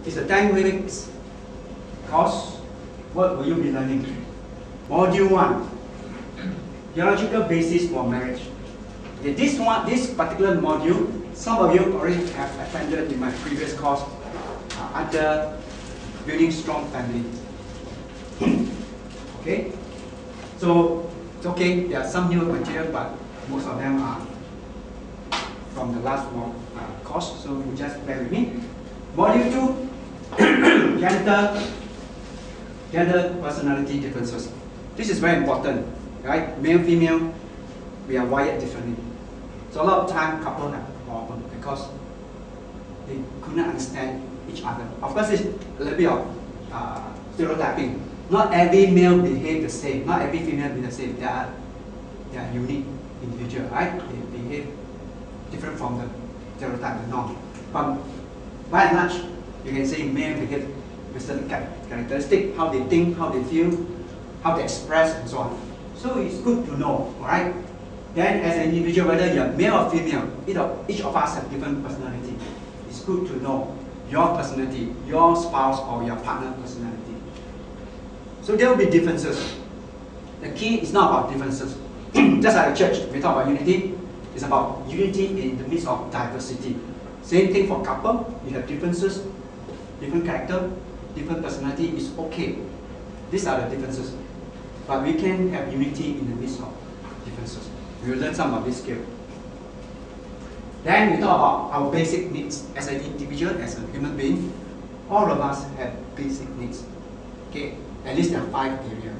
It's a 10 weeks course. What will you be learning? Module 1, Theological Basis for Marriage. Okay, this particular module, some of you already have attended in my previous course under Building Strong Family. Okay, so it's okay, there are some new material, but most of them are from the last course, so you just bear with me. Module 2, gender personality differences. This is very important, right? Male, female, we are wired differently. So a lot of time couples have a problem because they could not understand each other. Of course, it's a little bit of stereotyping. Not every male behave the same. Not every female be the same. They are unique individual, right? They behave different from the stereotype, the norm. But by and large, you can say male behave with certain characteristic, how they think, how they feel, how they express, and so on. So it's good to know, all right? Then, as an individual, whether you're male or female, each of us have different personality. It's good to know your personality, your spouse or your partner personality. So there will be differences. The key is not about differences. Just like a church, we talk about unity. It's about unity in the midst of diversity. Same thing for couple. You have differences, different character, different personality. It's okay. These are the differences. But we can have unity in the midst of differences. We will learn some of this skill. Then we talk about our basic needs as an individual, as a human being. All of us have basic needs. Okay, at least there are 5 areas.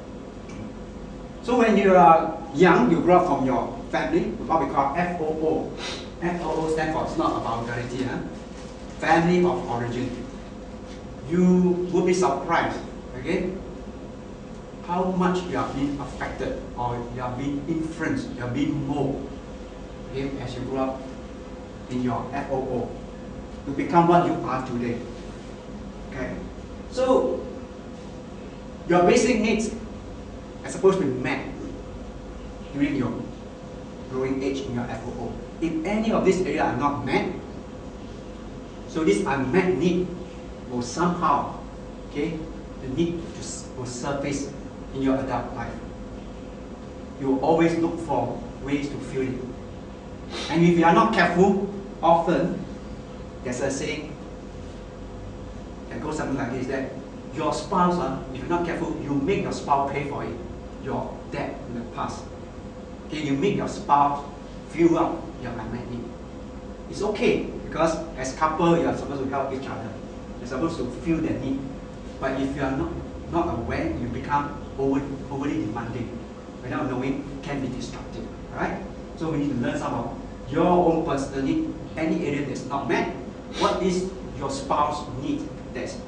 So when you are young, you grow up from your family, what we call FOO. FOO stands for, it's not about vulgarity, family of origin. You will be surprised, okay, how much you are being affected or you are being influenced, you are being molded, okay, as you grow up in your FOO. You become what you are today. Okay. So your basic needs are supposed to be met during your growing age in your FOO. If any of these areas are not met, so this unmet need will somehow, okay, the need will surface in your adult life. You will always look for ways to fill it. And if you are not careful, often there's a saying that goes something like this, that your spouse, if you're not careful, you make your spouse pay for it, your debt in the past. Okay, you make your spouse fill up your unmet need. It's okay, because as couple, you are supposed to help each other. You're supposed to fill their need. But if you are not aware, you become overly demanding. Without knowing, can be destructive. Alright? So we need to learn some of your own personal need, any area that's not met. What is your spouse need that's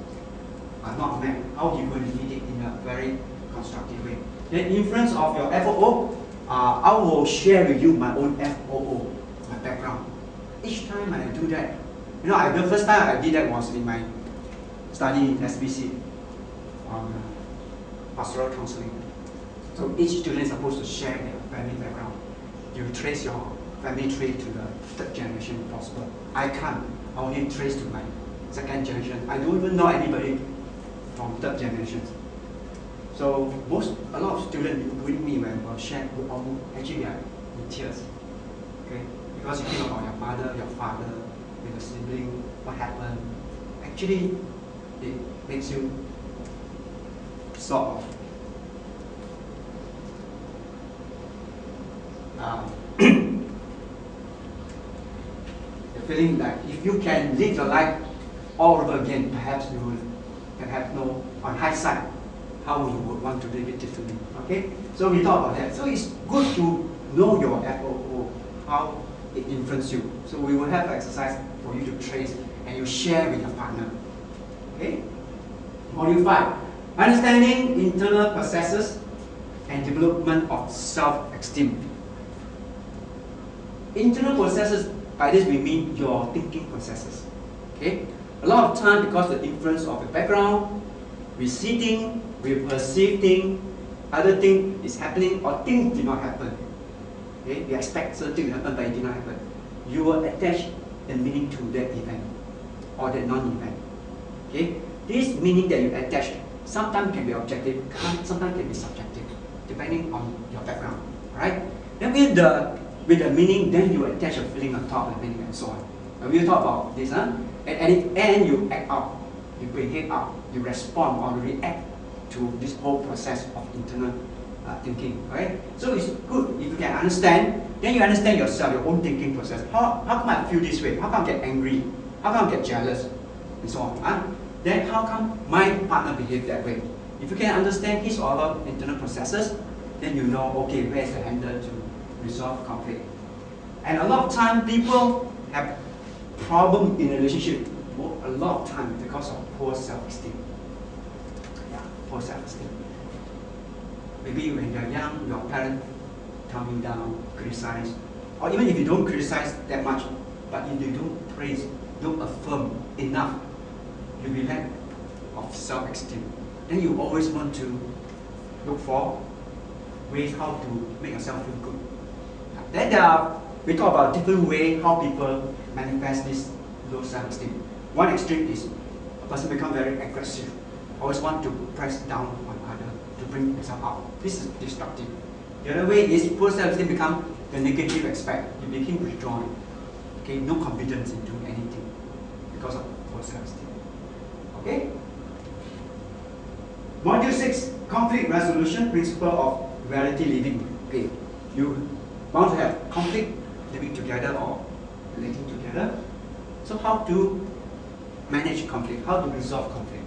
not met? How are you going to meet it in a very constructive way? The influence of your FOO, I will share with you my own FOO, my background. Each time I do that, you know, the first time I did that was in my study in SBC on pastoral counseling. So each student is supposed to share their family background. You trace your family tree to the 3rd generation if possible. I can't. I only trace to my 2nd generation. I don't even know anybody from 3rd generation. So a lot of students with me when I share, actually are in tears. Okay? Because you think about your mother, your father, your sibling, what happened. Actually, it makes you sort of the feeling that if you can live your life all over again, perhaps you will have no, on hindsight, how you would want to live it differently. Okay? So we talk about that. So it's good to know your FOO, how it influences you. So we will have exercise for you to trace and you share with your partner. Okay? Module 5. Understanding internal processes and development of self-esteem. Internal processes, by this we mean your thinking processes. Okay? A lot of time, because the influence of the background, we see things, we perceive things, other thing is happening or things did not happen. Okay? We expect certain things to happen, but it did not happen. You will attach a meaning to that event or that non-event. Okay? This meaning that you attach sometimes can be objective, sometimes can be subjective, depending on your background. Right? Then with the meaning, then you attach a feeling on top of the meaning and so on. And we'll talk about this, huh? And at the end, you act out, you behave out, you respond or react to this whole process of internal thinking. Right? So it's good if you can understand, then you understand yourself, your own thinking process. How come I feel this way? How come I get angry? How come I get jealous? And so on. Huh? Then how come my partner behave that way? If you can understand his or her internal processes, then you know, okay, where's the handle to resolve conflict. And a lot of time people have problem in a relationship a lot of time because of poor self-esteem. Yeah, poor self-esteem. Maybe when you're young, your parents tone you down, criticize, or even if you don't criticize that much, but if you don't praise, don't affirm enough, you'll be lack of self-esteem. Then you always want to look for ways how to make yourself feel good. Then we talk about different ways how people manifest this low self-esteem. One extreme is a person become very aggressive, always want to press down on others to bring themselves up. This is destructive. The other way is poor self-esteem become the negative aspect. You become withdrawn. Okay, no confidence in doing anything because of poor self-esteem. Okay? Module 6, conflict resolution principle of reality living. Okay, you want to have conflict living together or relating together. So how to manage conflict, how to resolve conflict.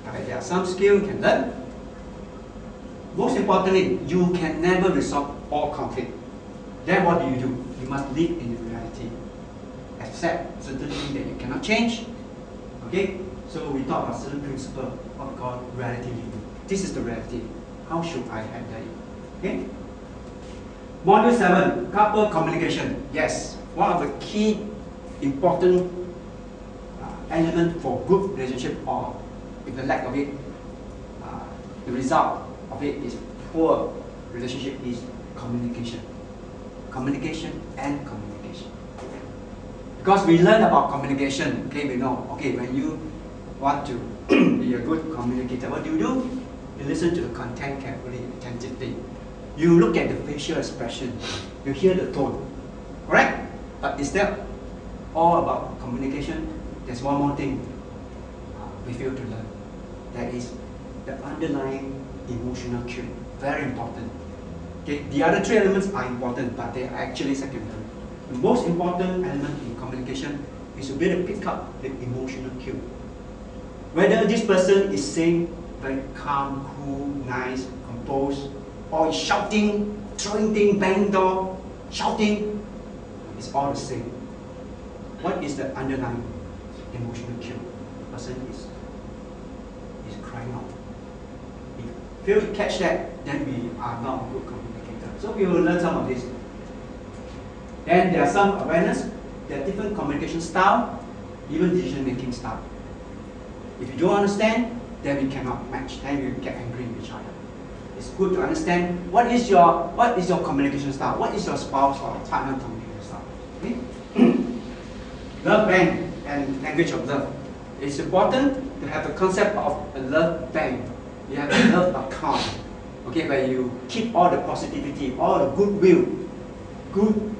Okay, there are some skills you can learn. Most importantly, you can never resolve all conflict. Then what do? You must live in reality. Accept certain things that you cannot change. Okay? So we talk about certain principle, what we call reality living. This is the reality. How should I handle it? Okay? Module 7, couple communication. Yes, one of the key important element for good relationship, or if the lack of it, the result of it is poor relationship, is communication. Communication and communication. Because we learn about communication, okay, we know, okay, when you want to be a good communicator, what do? You listen to the content carefully, attentively. You look at the facial expression, you hear the tone, correct? But is that all about communication? There's one more thing we fail to learn. That is the underlying emotional cue. Very important. Okay, the other three elements are important, but they are actually secondary. The most important element in communication is to be able to pick up the emotional cue. Whether this person is saying very calm, cool, nice, composed, or is shouting, throwing things, banging door, shouting, it's all the same. What is the underlying emotional cue? The person is crying out. If you fail to catch that, then we are not a good communicator. So we will learn some of this. Then there are some awareness. There are different communication style, even decision-making style. If you don't understand, then we cannot match. Then we get angry with each other. It's good to understand what is your communication style, what is your spouse or partner communication style. Okay? Love bank and language of love. It's important to have the concept of a love bank. You have a love account, okay, where you keep all the positivity, all the goodwill, good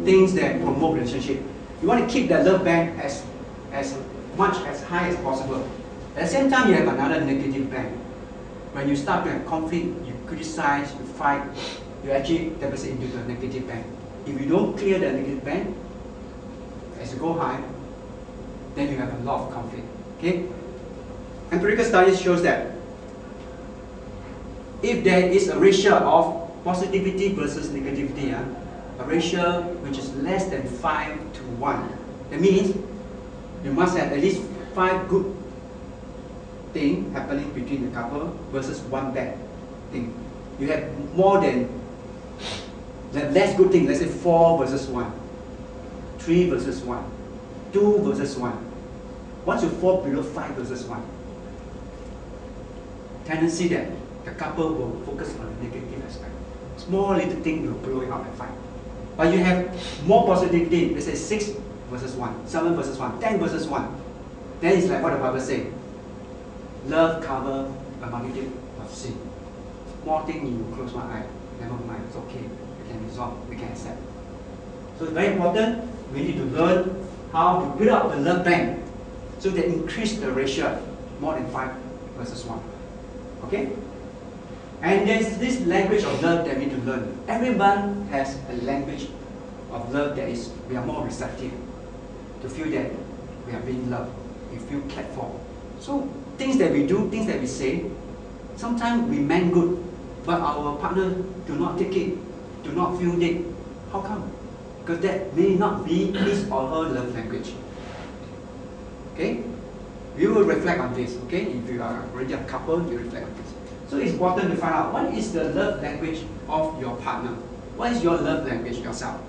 things that promote relationship. You want to keep the love bank as much as high as possible. At the same time, you have another negative bank. When you start to have conflict, you criticize, you fight, you actually deposit into the negative bank. If you don't clear the negative bank, as you go high, then you have a lot of conflict. Okay? Empirical studies shows that if there is a ratio of positivity versus negativity, a ratio which is less than 5 to 1, that means you must have at least 5 good things happening between the couple versus 1 bad thing. You have more than less good thing, let's say 4 versus 1, 3 versus 1, 2 versus 1. Once you fall below 5 versus 1, tendency that the couple will focus on the negative aspect. Small little thing will blow it up and fight. But you have more positivity, let's say 6 versus 1, 7 versus 1, 10 versus 1. Then it's like what the Bible says. Love covers a multitude of sin. More thing you close my eye. Never mind, it's okay. We can resolve, we can accept. So it's very important. We need to learn how to build up the love bank so that increase the ratio more than 5 versus 1. Okay? And there's this language of love that we need to learn. Everyone has a language of love that is, we are more receptive to feel that we are being loved, we feel cared for. So things that we do, things that we say, sometimes we meant good, but our partner do not take it, do not feel it. How come? Because that may not be his or her love language. Okay? We will reflect on this, okay? If you are already a couple, you reflect on this. So it's important to find out what is the love language of your partner. What is your love language yourself?